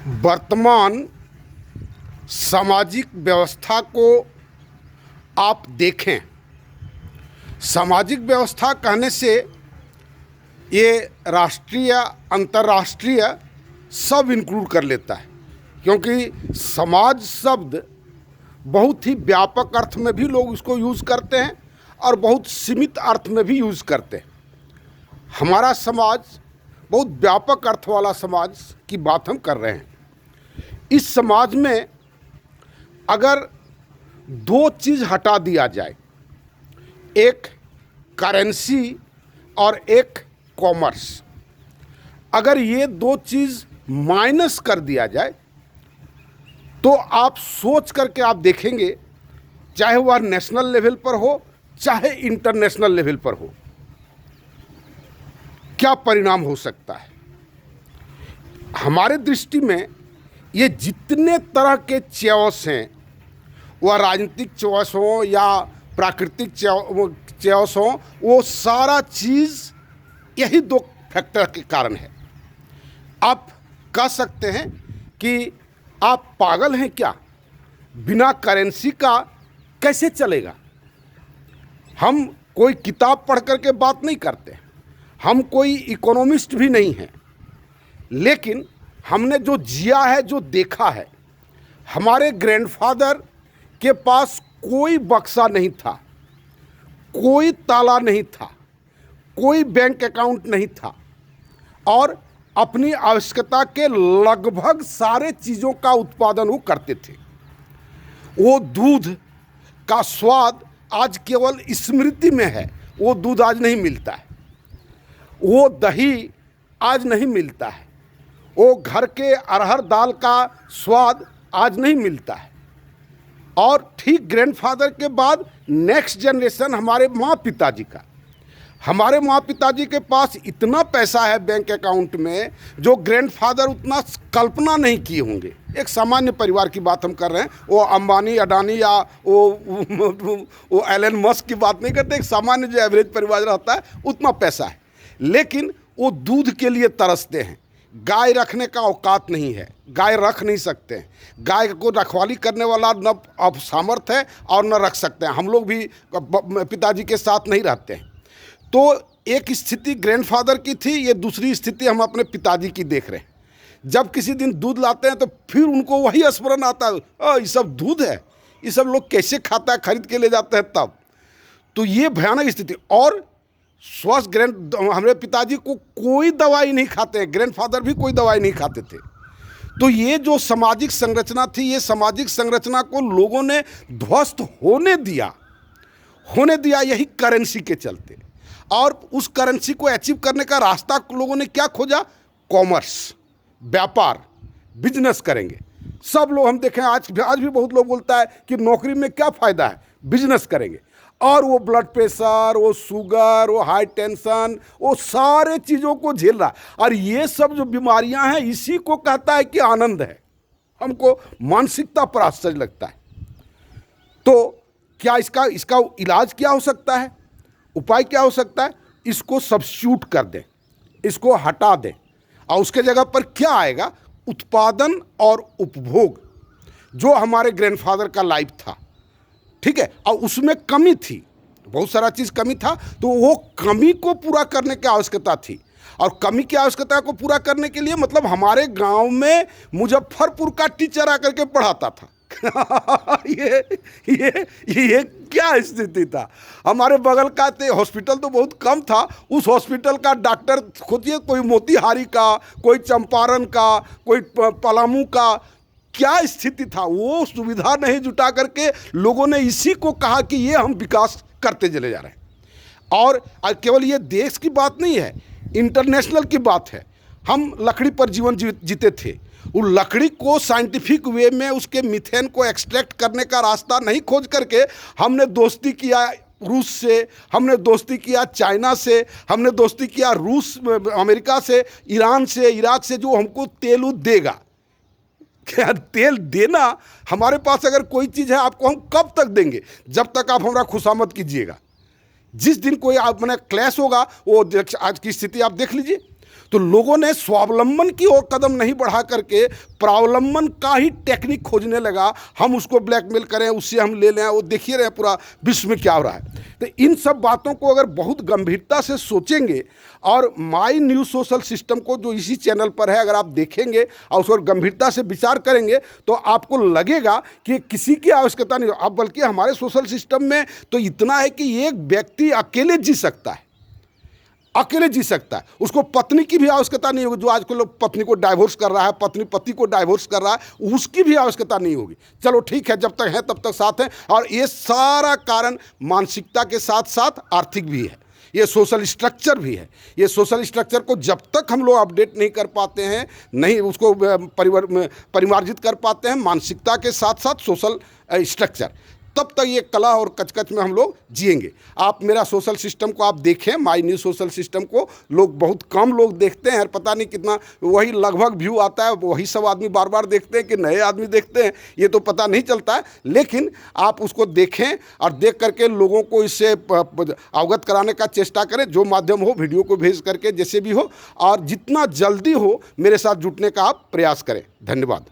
वर्तमान सामाजिक व्यवस्था को आप देखें। सामाजिक व्यवस्था कहने से ये राष्ट्रीय अंतर्राष्ट्रीय सब इंक्लूड कर लेता है, क्योंकि समाज शब्द बहुत ही व्यापक अर्थ में भी लोग इसको यूज़ करते हैं और बहुत सीमित अर्थ में भी यूज़ करते हैं। हमारा समाज बहुत व्यापक अर्थ वाला समाज की बात हम कर रहे हैं। इस समाज में अगर दो चीज़ हटा दिया जाए, एक करेंसी और एक कॉमर्स, अगर ये दो चीज़ माइनस कर दिया जाए तो आप सोच करके आप देखेंगे, चाहे वह नेशनल लेवल पर हो चाहे इंटरनेशनल लेवल पर हो, क्या परिणाम हो सकता है। हमारे दृष्टि में ये जितने तरह के चॉइस हैं, वह राजनीतिक चॉइस हो या प्राकृतिक चॉइस हो, वो सारा चीज़ यही दो फैक्टर के कारण है। आप कह सकते हैं कि आप पागल हैं क्या, बिना करेंसी का कैसे चलेगा। हम कोई किताब पढ़ करके बात नहीं करते, हम कोई इकोनॉमिस्ट भी नहीं हैं, लेकिन हमने जो जिया है, जो देखा है, हमारे ग्रैंडफादर के पास कोई बक्सा नहीं था, कोई ताला नहीं था, कोई बैंक अकाउंट नहीं था और अपनी आवश्यकता के लगभग सारे चीज़ों का उत्पादन वो करते थे। वो दूध का स्वाद आज केवल स्मृति में है, वो दूध आज नहीं मिलता है, वो दही आज नहीं मिलता है, वो घर के अरहर दाल का स्वाद आज नहीं मिलता है। और ठीक ग्रैंडफादर के बाद नेक्स्ट जनरेशन हमारे माँ पिताजी का, हमारे माँ पिताजी के पास इतना पैसा है बैंक अकाउंट में जो ग्रैंडफादर उतना कल्पना नहीं किए होंगे। एक सामान्य परिवार की बात हम कर रहे हैं, वो अंबानी अडानी या वो एलन मस्क की बात नहीं करते, एक सामान्य जो एवरेज परिवार रहता है उतना पैसा है, लेकिन वो दूध के लिए तरसते हैं। गाय रखने का औकात नहीं है, गाय रख नहीं सकते हैं, गाय को रखवाली करने वाला न अब सामर्थ्य है और न रख सकते हैं। हम लोग भी पिताजी के साथ नहीं रहते हैं। तो एक स्थिति ग्रैंडफादर की थी, ये दूसरी स्थिति हम अपने पिताजी की देख रहे हैं। जब किसी दिन दूध लाते हैं तो फिर उनको वही स्मरण आता है, ये सब दूध है, ये सब लोग कैसे खाता है, खरीद के ले जाते हैं तब। तो ये भयानक स्थिति। और स्वस्थ हमारे पिताजी को कोई दवाई नहीं खाते हैं, ग्रैंडफादर भी कोई दवाई नहीं खाते थे। तो ये जो सामाजिक संरचना थी, ये सामाजिक संरचना को लोगों ने ध्वस्त होने दिया यही करेंसी के चलते। और उस करेंसी को अचीव करने का रास्ता लोगों ने क्या खोजा, कॉमर्स, व्यापार, बिजनेस करेंगे। सब लोग हम देखें, आज भी बहुत लोग बोलता है कि नौकरी में क्या फ़ायदा है, बिजनेस करेंगे। और वो ब्लड प्रेशर, वो शुगर, वो हाई टेंशन, वो सारे चीज़ों को झेल रहा है। और ये सब जो बीमारियां हैं, इसी को कहता है कि आनंद है। हमको मानसिकता पर आश्चर्य लगता है। तो क्या इसका इलाज क्या हो सकता है, उपाय क्या हो सकता है? इसको सब्स्टिट्यूट कर दें, इसको हटा दें, और उसके जगह पर क्या आएगा, उत्पादन और उपभोग, जो हमारे ग्रैंडफादर का लाइफ था। ठीक है, और उसमें कमी थी, बहुत सारा चीज़ कमी था, तो वो कमी को पूरा करने की आवश्यकता थी। और कमी की आवश्यकता को पूरा करने के लिए मतलब हमारे गांव में मुजफ्फरपुर का टीचर आकर के पढ़ाता था। ये क्या स्थिति था। हमारे बगल का हॉस्पिटल तो बहुत कम था, उस हॉस्पिटल का डॉक्टर खोजिए, कोई मोतिहारी का, कोई चंपारण का, कोई पलामू का, क्या स्थिति था। वो सुविधा नहीं जुटा करके लोगों ने इसी को कहा कि ये हम विकास करते चले जा रहे हैं। और केवल ये देश की बात नहीं है, इंटरनेशनल की बात है। हम लकड़ी पर जीवन जीते थे, वो लकड़ी को साइंटिफिक वे में उसके मीथेन को एक्सट्रैक्ट करने का रास्ता नहीं खोज करके हमने दोस्ती किया रूस से, हमने दोस्ती किया चाइना से, हमने दोस्ती किया रूस, अमेरिका से, ईरान से, इराक से, जो हमको तेल देगा। क्या तेल देना, हमारे पास अगर कोई चीज़ है आपको हम कब तक देंगे, जब तक आप हमारा खुशामद कीजिएगा। जिस दिन कोई आप मैंने क्लैश होगा, वो आज की स्थिति आप देख लीजिए। तो लोगों ने स्वावलंबन की ओर कदम नहीं बढ़ा करके प्रावलंबन का ही टेक्निक खोजने लगा, हम उसको ब्लैकमेल करें, उससे हम ले लें, वो देखिए रहे पूरा विश्व में क्या हो रहा है। तो इन सब बातों को अगर बहुत गंभीरता से सोचेंगे और माई न्यूज़ सोशल सिस्टम को जो इसी चैनल पर है अगर आप देखेंगे और उस पर गंभीरता से विचार करेंगे तो आपको लगेगा कि किसी की आवश्यकता नहीं, अब बल्कि हमारे सोशल सिस्टम में तो इतना है कि एक व्यक्ति अकेले जी सकता है, अकेले जी सकता है, उसको पत्नी की भी आवश्यकता नहीं होगी। जो आजकल लोग पत्नी को डाइवोर्स कर रहा है, पत्नी पति को डाइवोर्स कर रहा है, उसकी भी आवश्यकता नहीं होगी। चलो ठीक है, जब तक है तब तक साथ हैं। और ये सारा कारण मानसिकता के साथ साथ आर्थिक भी है, ये सोशल स्ट्रक्चर भी है। ये सोशल स्ट्रक्चर को जब तक हम लोग अपडेट नहीं कर पाते हैं, नहीं उसको परिमार्जित कर पाते हैं, मानसिकता के साथ साथ सोशल स्ट्रक्चर, तब तक ये कला और कचकच में हम लोग जिएंगे। आप मेरा सोशल सिस्टम को आप देखें, माई न्यूज़ सोशल सिस्टम को लोग बहुत कम लोग देखते हैं, पता नहीं कितना, वही लगभग व्यू आता है, वही सब आदमी बार बार देखते हैं कि नए आदमी देखते हैं, ये तो पता नहीं चलता है। लेकिन आप उसको देखें और देख करके लोगों को इससे अवगत कराने का चेष्टा करें, जो माध्यम हो, वीडियो को भेज करके जैसे भी हो, और जितना जल्दी हो मेरे साथ जुटने का आप प्रयास करें। धन्यवाद।